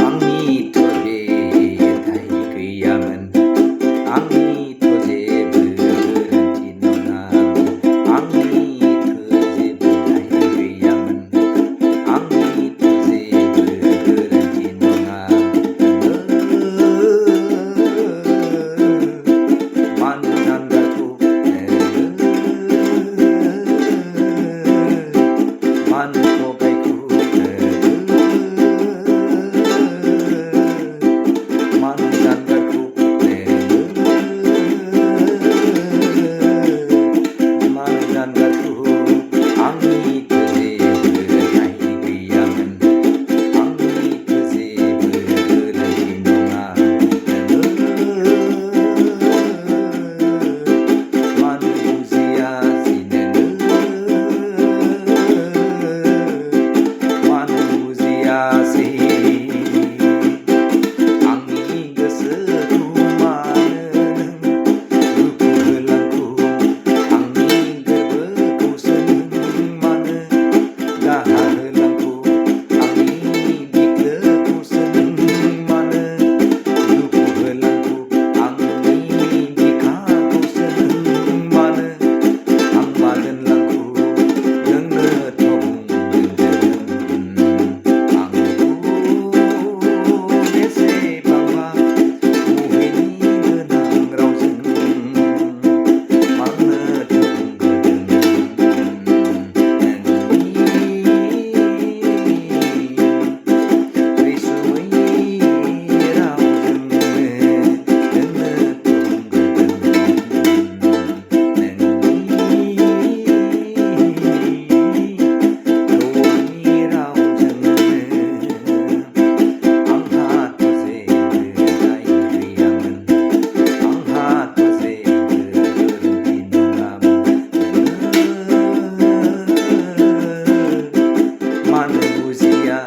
आंनि थ' जेथाय गैयामोन आंनिथ' जेबो गोरोन्थि नङामोन आंनिथ' जेबो दाय गैयामोन आंनिथ' जेबो गोरोन्थि नङामोन मानो जानगारखो मानो थगायखो मानो जानगारखो मानो जानगारखो आंनिथ' जेबो दाय गैयामोन आंनिथ' जेबो गोरोन्थि नङामोन मानो बुजियासै नोङो मानो बुजियासै आंनि गोसोखौ मानो नों दुखु होलांखो आंनि गोरबोखौसो नों मानो दाहा होलांखो आंनि बिखोखौसो नों मानो दुखु होलांखो आंनि बिखाखौसो नों मानो हांमा दोनलांखो नोंनोथ' बुंदोंमोन आंखौ बेसेबांबा मुहिनि गोनां रावजों मानोथो बुंगोदों रैसुमै रावजोंनो नोंनोथ' बुंगोदों रौनि रावजोंनो आंहाथ' जेबो दाय गैयामोन आंहाथ' जेबो गोरोन्थि नङामोन मानो बुजिया